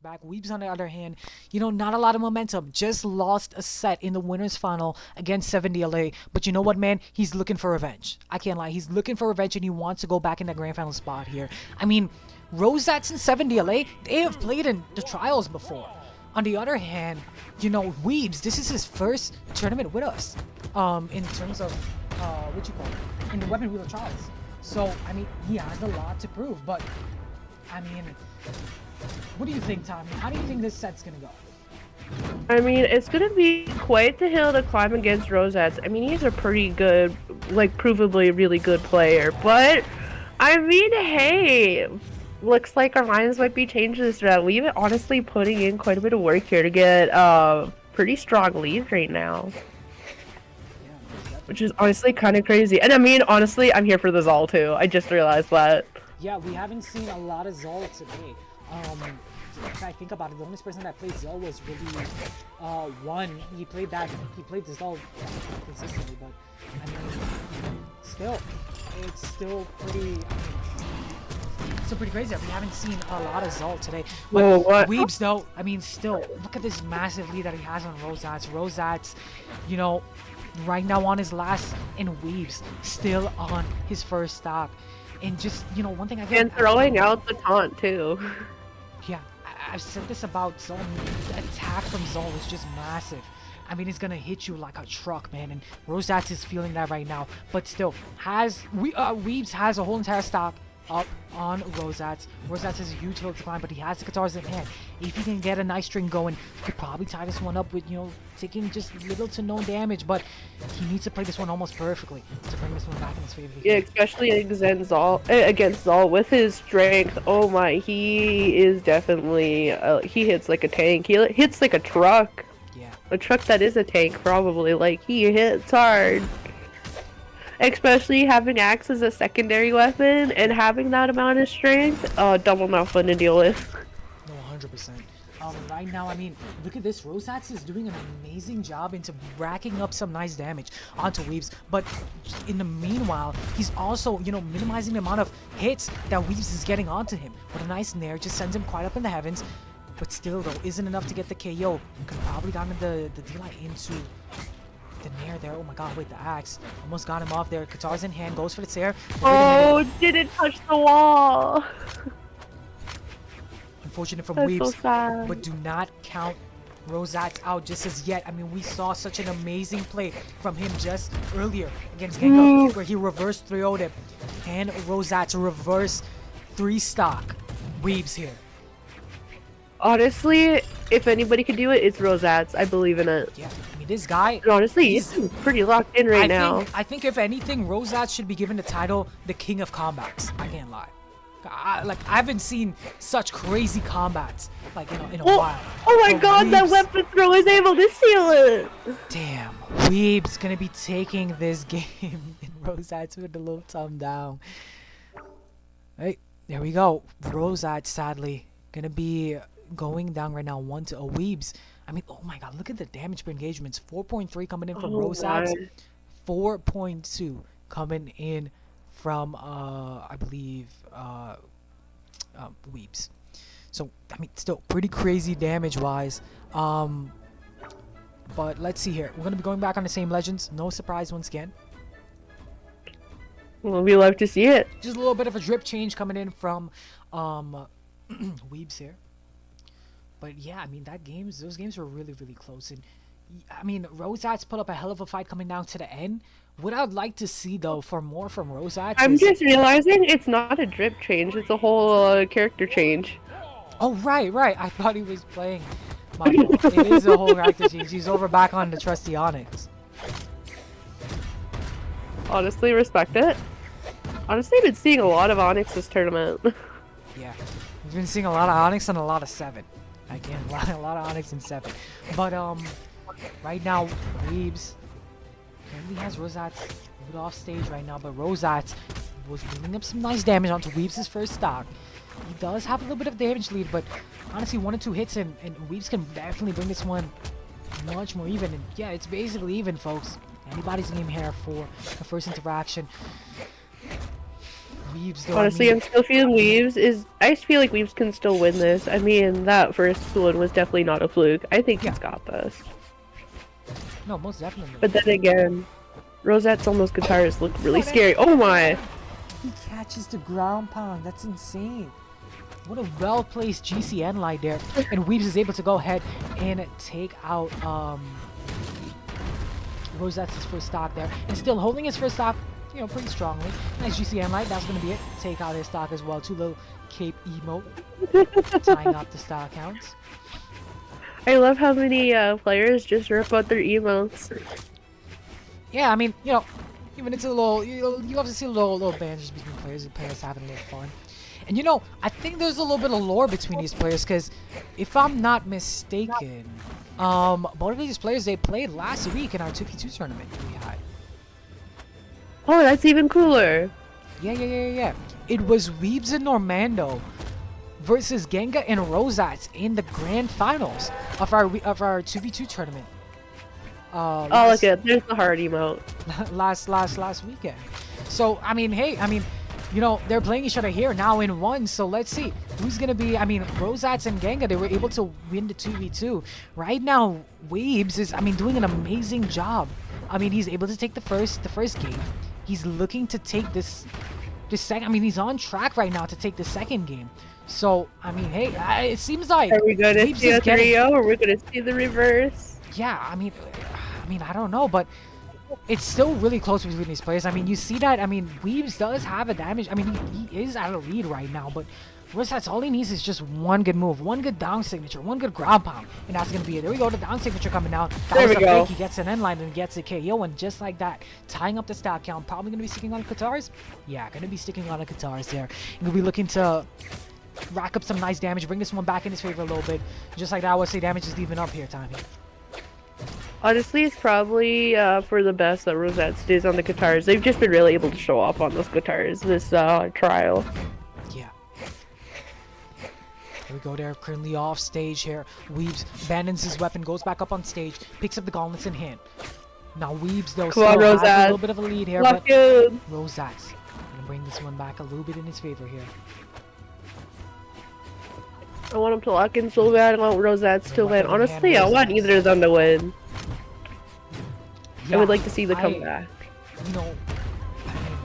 back. Weebs, on the other hand, not a lot of momentum. Just lost a set in the winners final against 70LA. But you know what, man? He's looking for revenge. I can't lie. He's looking for revenge, and he wants to go back in that grand final spot here. I mean, Rosatz and 70LA, they have played in the trials before. On the other hand, Weebs, this is his first tournament with us. In terms of what you call it, in the Weapon Wheeler trials. So, I mean, he has a lot to prove, but, I mean, what do you think, Tommy? How do you think this set's gonna go? I mean, it's gonna be quite the hill to climb against Rosatz. I mean, he's a pretty good, like, provably really good player, but, I mean, hey, looks like our minds might be changed this round. We've been honestly putting in quite a bit of work here to get a pretty strong lead right now. Which is honestly kind of crazy. And I mean, honestly, I'm here for the Zol too. I just realized that. Yeah, we haven't seen a lot of Zol today. If I think about it, the only person that played Zol was really one. He played the Zol consistently, but I mean, it's still pretty. Still pretty crazy. We haven't seen a lot of Zol today. But Weebs, though, I mean, still, look at this massive lead that he has on Rosatz. Rosatz, right now on his last, and Weebs still on his first stock. And just, one thing I get... And throwing out the taunt, too. Yeah, I've said this about Zol. The attack from Zol is just massive. I mean, it's gonna hit you like a truck, man, and Rosatz is feeling that right now. But still, Weebs has a whole entire stock up on Rosatz. Rosatz has a huge hill to climb, but he has the guitars in hand. If he can get a nice string going, he could probably tie this one up with, taking just little to no damage, but he needs to play this one almost perfectly to bring this one back in his favor. Yeah, especially against Zol with his strength. Oh my, he is definitely, he hits like a tank. He hits like a truck. Yeah. A truck that is a tank, probably. Like, he hits hard. Especially having axe as a secondary weapon and having that amount of strength, double not fun to deal with. No, 100%. Right now, I mean, look at this. Rosatz is doing an amazing job into racking up some nice damage onto Weebs, but in the meanwhile, he's also, minimizing the amount of hits that Weebs is getting onto him. With a nice nair, just sends him quite up in the heavens, but still, though, isn't enough to get the KO. Could probably gotten the D-Light into the nair there. Oh my god, wait, the axe almost got him off there. Guitars in hand, goes for the tear. Oh, didn't touch the wall. Unfortunate for That's Weebs, so sad. but do not count Rosatz out just as yet. I mean, we saw such an amazing play from him just earlier against Gengar, where he reverse 3-0'd him. And Rosatz reverse 3-stock Weebs here. Honestly, if anybody could do it, it's Rosatz. I believe in it. Yeah, I mean, this guy... And honestly, he's pretty locked in right now. I think if anything, Rosatz should be given the title the King of Combats. I can't lie. I haven't seen such crazy combats, like, in a while. Oh my god, Weebs, that weapon throw is able to seal it! Damn, Weeb's gonna be taking this game in Rosatz with a little thumb down. Hey, there we go. Rosatz, sadly, gonna be going down right now 1-0. Weebs, I mean, oh my god, look at the damage per engagements. 4.3 coming in from Rosatz. 4.2 coming in from, I believe, Weebs. So, I mean, still pretty crazy damage-wise. But let's see here. We're going to be going back on the same legends. No surprise once again. Well, we love to see it. Just a little bit of a drip change coming in from Weebs here. But yeah, I mean, those games were really, really close. And I mean, Rosatz put up a hell of a fight coming down to the end. What I'd like to see, though, for more from Rosatz I'm just realizing it's not a drip change. It's a whole character change. Oh, right. I thought he was playing. My fault. It is a whole character change. He's over back on the trusty Onyx. Honestly, respect it. Honestly, I've been seeing a lot of Onyx this tournament. Yeah. We've been seeing a lot of Onyx and a lot of 7. Again, a lot of Onyx and 7. But, right now, Weebs currently has Rosatz moved off stage right now, but Rosatz was bringing up some nice damage onto Weebs' first stock. He does have a little bit of damage lead, but honestly, 1 or 2 hits and Weebs can definitely bring this one much more even. And yeah, it's basically even, folks. Anybody's game here for the first interaction. Weebs, though, Honestly, I I'm mean, still feeling I feel like Weaves can still win this. I mean, that first one was definitely not a fluke. I think yeah, he's got this. no, most definitely. But then again, Rosette's almost guitars look really Oh, that- scary. Oh my! He catches the ground pound. That's insane. What a well-placed GCN line there. And Weebs is able to go ahead and take out Rosette's first stock there. And still holding his first stock, you know, pretty strongly. Nice GCN light. That's going to be it. Take out his stock as well. Two little cape emote. Tying up the stock counts. I love how many players just rip out their emotes. Yeah, I mean, you know, even it's a little, you love to see little bands between players and players having a little fun. And you know, I think there's a little bit of lore between these players because if I'm not mistaken, both of these players, they played last week in our 2v2 tournament we had. Oh, that's even cooler. Yeah. It was Weebs and Normando versus Genga and Rosatz in the grand finals of our 2v2 tournament. Oh, look at there's the hard emote. last weekend. So I mean, hey, I mean, you know, they're playing each other here now in one. So let's see who's gonna be. I mean, Rosatz and Genga, they were able to win the 2v2. Right now, Weebs is, I mean, doing an amazing job. I mean, he's able to take the first game. He's looking to take this second. I mean, he's on track right now to take the second game. So I mean, hey, it seems like Are we gonna Weebs see is a 3-0 or we're gonna see the reverse? yeah, I mean, I don't know, but it's still really close between these players. I mean, you see that. I mean, Weebs does have a damage. I mean, he is at a lead right now, but Rosatz, all he needs is just one good move, one good down signature, one good ground pound, and that's gonna be it. There we go, the down signature coming down. That there was we a go. fake. He gets an end line and gets a KO, and just like that, tying up the stock count. Probably gonna be sticking on guitars. Yeah, gonna be sticking on the guitars there. And we'll be looking to rack up some nice damage, bring this one back in his favor a little bit. Just like that, I would say damage is even up here, Tommy. Honestly, it's probably for the best that Rosette stays on the guitars. They've just been really able to show off on those guitars this trial. Yeah. Here we go there, currently off stage here. Weebs abandons his weapon, goes back up on stage, picks up the gauntlets in hand. Now Weebs, though, Come on, still has a Rosatz. little bit of a lead here, Lock but in. Rosatz gonna bring this one back a little bit in his favor here. I want him to lock in so bad. I want Rosette to win. Weapon in hand, Honestly, I want Rosatz. either of them to win. Yeah, I would like to see the comeback. You know, I mean,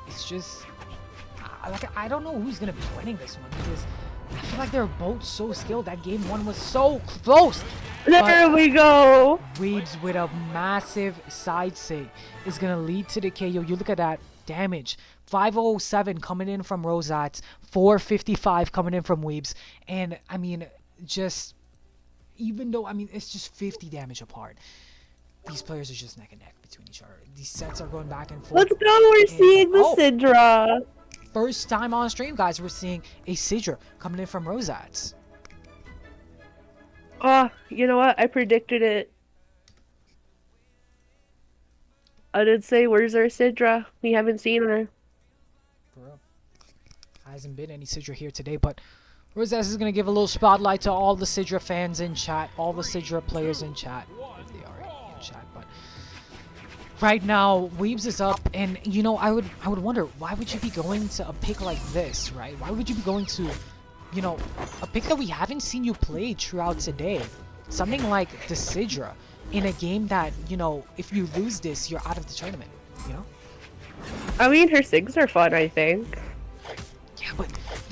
it's just, I don't know who's gonna be winning this one because I feel like they're both so skilled. That game one was so close. There we go. Weebs with a massive side sig is gonna lead to the KO. You look at that damage. 507 coming in from Rosatz, 455 coming in from Weebs, and I mean, just even though I mean it's just 50 damage apart. These players are just neck and neck between each other. These sets are going back and forth. Let's go. We're seeing the Sidra. First time on stream, guys, we're seeing a Sidra coming in from Rosatz. Oh, you know what? I predicted it. I did say, where's our Sidra? We haven't seen her. For real. Hasn't been any Sidra here today, but Rosatz is going to give a little spotlight to all the Sidra fans in chat, all the Sidra players in chat, if they are in chat. But right now, Weebs is up, and you know, I would wonder, why would you be going to a pick like this, right? Why would you be going to, you know, a pick that we haven't seen you play throughout today? Something like the Sidra in a game that, you know, if you lose this, you're out of the tournament, you know? I mean, her SIGs are fun, I think. Yeah, but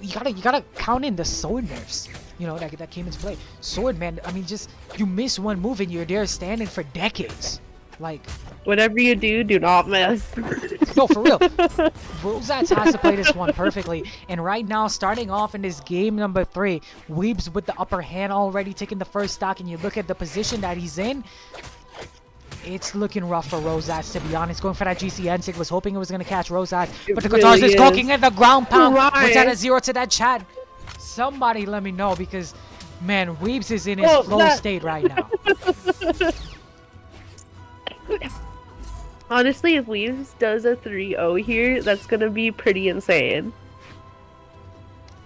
you gotta count in the sword nerfs, you know, that came into play. Sword, man, I mean, just, you miss one move and you're there standing for decades. Like, whatever you do, do not miss. no, for real. Rosatz has to play this one perfectly. And right now, starting off in this game number 3, Weebs with the upper hand already taking the first stock. And you look at the position that he's in, it's looking rough for Rosatz, to be honest. Going for that GCN sig, was hoping it was going to catch Rosatz. But the guitars is cooking at the ground pound. What's at a 0 to that chat? Somebody let me know because, man, Weebs is in his flow state right now. Honestly, if Weaves does a 3-0 here, that's gonna be pretty insane.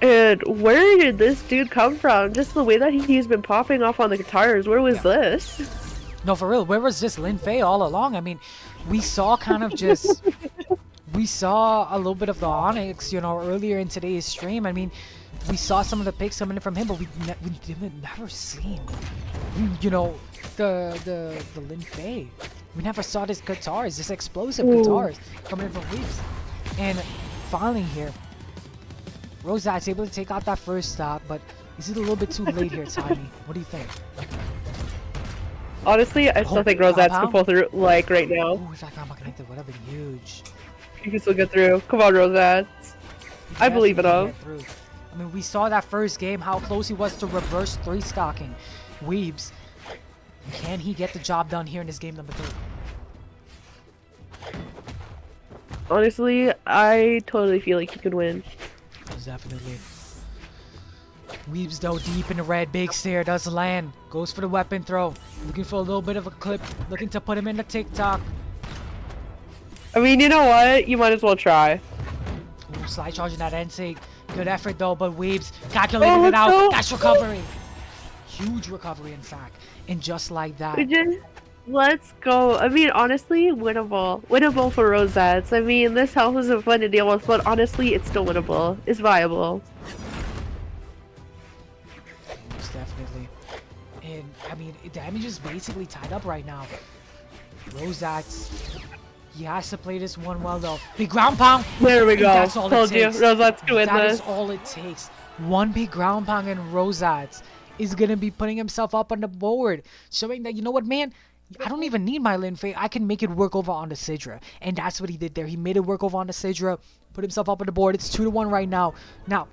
And where did this dude come from? Just the way that he's been popping off on the guitars. Where was this? No, for real. Where was this Lin Fei all along? I mean, we saw kind of just we saw a little bit of the Onyx, earlier in today's stream. I mean, we saw some of the picks coming in from him, but we never seen, the Lin Fei. We never saw this guitars, this explosive guitars coming in from uiibs. And finally here, Rosatz able to take out that first stock, but is it a little bit too late here, Tiny? What do you think? Honestly, I still think Rosatz can pull through, like, right now. Ooh, if that combo connected would have been huge. He can still get through. Come on, Rosatz. I believe in him. I mean, we saw that first game, how close he was to reverse 3-stocking uiibs. Can he get the job done here in this game number 3? Honestly, I totally feel like he could win. Definitely. uiibs though deep in the red, big stare, does land. Goes for the weapon throw. Looking for a little bit of a clip. Looking to put him in the TikTok. I mean, you know what? You might as well try. Ooh, slide charging that NSYNC. Good effort though, but uiibs calculating it out. That's recovery. Huge recovery, in fact. And just like that. Let's go. I mean, honestly, winnable. Winnable for Rosatz. I mean, this health isn't fun to deal with, but honestly, it's still winnable. It's viable. Most definitely. And, I mean, damage is basically tied up right now. Rosatz, he has to play this one well, though. Big ground pound! There we go. That's all Told it you, takes. Rosatz can win That this. is all it takes. One big ground pound and Rosatz is going to be putting himself up on the board. Showing that, you know what, man? I don't even need my Lin Fei. I can make it work over on the Sidra. And that's what he did there. He made it work over on the Sidra. Put himself up on the board. It's 2-1 right now. Now,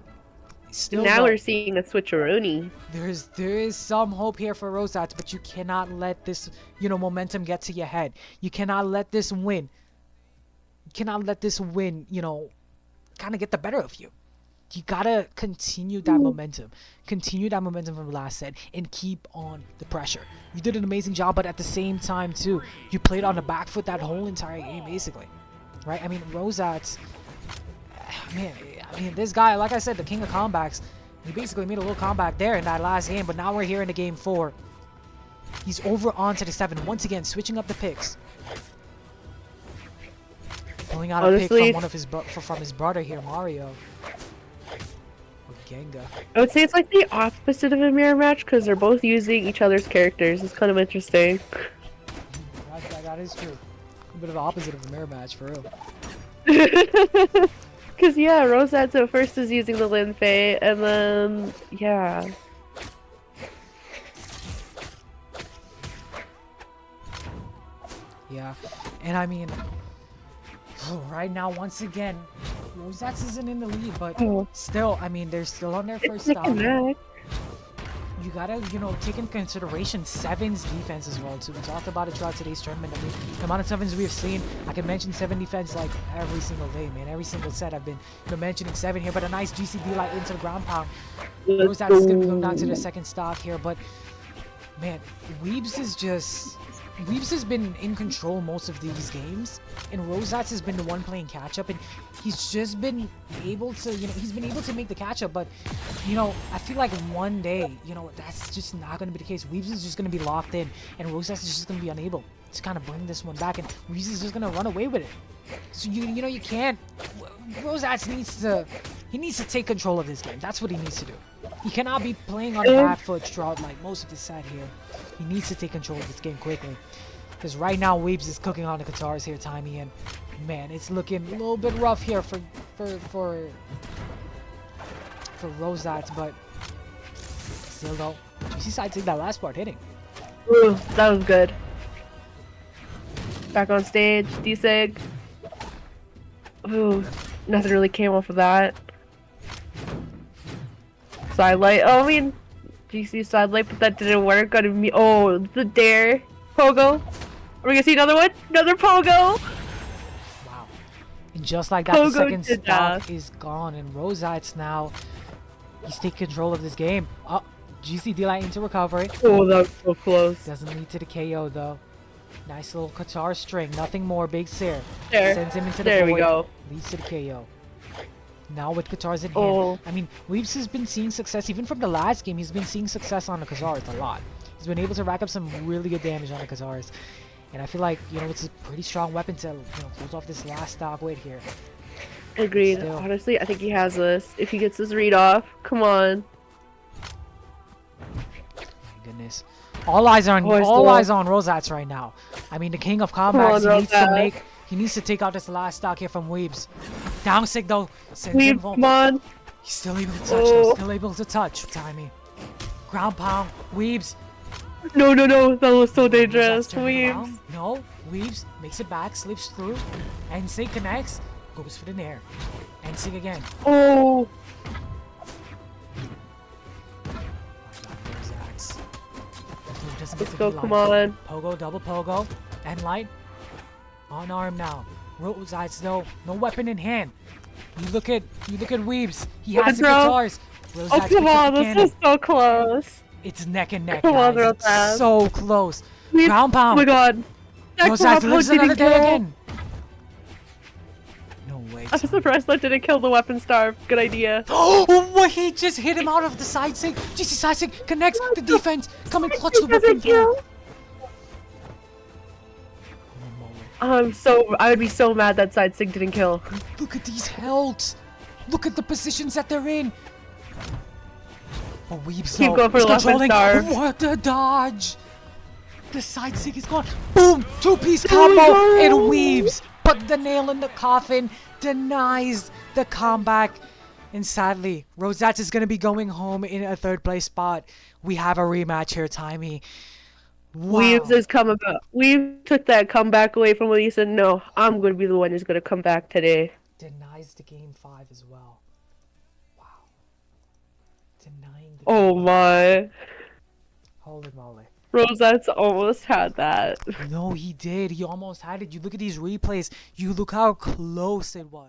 still now we're seeing a switcheroonie. There is some hope here for Rosatz, but you cannot let this, momentum get to your head. You cannot let this win. You cannot let this win, kind of get the better of you. You gotta continue that momentum. Continue that momentum from the last set and keep on the pressure. You did an amazing job, but at the same time, too, you played on the back foot that whole entire game, basically. Right? I mean, Rosatz, man, this guy, like I said, the king of comebacks, he basically made a little comeback there in that last game, but now we're here in the game 4. He's over onto the 7. Once again, switching up the picks. Pulling out a pick from his brother here, Mario. Genga. I would say it's like the opposite of a mirror match because they're both using each other's characters. It's kind of interesting. That is true. A bit of the opposite of a mirror match, for real. Because, yeah, Rosatz at first is using the Lin Fei, and then, yeah. Yeah, and I mean, right now, once again, Rosatz isn't in the lead, but still, I mean, they're still on their first stop. You gotta, take into consideration 7's defense as well, too. We talked about it throughout today's tournament. I mean, the amount of 7s we have seen, I can mention 7 defense like every single day, man. Every single set I've been mentioning 7 here, but a nice GCD light into the ground pound. Rosatz is gonna be going down to the second stock here, but man, uiibs has been in control most of these games, and Rosatz has been the one playing catch up, and he's just been able to, he's been able to make the catch up, but, I feel like one day, that's just not going to be the case. uiibs is just going to be locked in, and Rosatz is just going to be unable to kind of bring this one back, and uiibs is just going to run away with it. So, you can't, Rosatz needs to take control of this game. That's what he needs to do. He cannot be playing on the back foot throughout like most of the set here. He needs to take control of this game quickly. Because right now uiibs is cooking on the guitars here, Timey, and man, it's looking a little bit rough here for Rosatz, but still though, GC side took that last part hitting. Ooh, that was good. Back on stage, D-Sig. Ooh, nothing really came off of that. Side light. Oh, I mean, GC side light, but that didn't work. Oh, the dare. Pogo. Are we gonna see another one? Another Pogo! Wow. And just like that, the second stock is gone, and Rosatz now, he's taking control of this game. Oh, GC D-Light into recovery. Oh, that was so close. Doesn't lead to the KO, though. Nice little guitar string. Nothing more. Big Sear. There. Sends him into the There void. we go. Leads to the KO. Now with guitars in hand. I mean, uiibs has been seeing success. Even from the last game, he's been seeing success on the guitars a lot. He's been able to rack up some really good damage on the guitars. And I feel like, it's a pretty strong weapon to, close off this last stock wait here. Agreed. Still. Honestly, I think he has this. If he gets his read off, come on. My goodness. All eyes on Rosatz right now. I mean, the king of combats, he needs to take out this last stock here from Uiibs. Down sig though. Weebs, come on. He's still able to touch. Though. Still able to touch. Timey. Ground pound. Weebs. No. That was so dangerous. Weebs. No. Weebs makes it back. Slips through. And sig connects. Goes for the nair. And sig again. Oh. Let's go. Come on. Pogo. Double pogo. And light. On arm now. Rosatz though. No weapon in hand. You look at Weebs. He has the guitars. Oh come on, this is so close. It's neck and neck, come guys. on, It's so close. Ground pound. Oh my god. Rosatz lives another day again. No way. I'm surprised that didn't kill the weapon starve. Good idea. Oh, he just hit him out of the side sig. GC side sig connects the defense. Coming clutch the weapon through. I would be so mad that side sig didn't kill. Look at these helts. Look at the positions that they're in. Oh, Weebs keep going for the weapon starve. What a dodge. The side sig is gone. Boom! Two-piece combo. It Weebs. Put the nail in the coffin. Denies the comeback. And sadly, Rosatz is going to be going home in a third place spot. We have a rematch here, Timey. Wow. Weebs is coming back. Weebs took that comeback away from when he said, no, I'm going to be the one who's going to come back today. Denies the game 5 as well. Wow. Denying the oh game my. Holy moly. Rosatz almost had that. No, he did. He almost had it. You look at these replays. You look how close it was.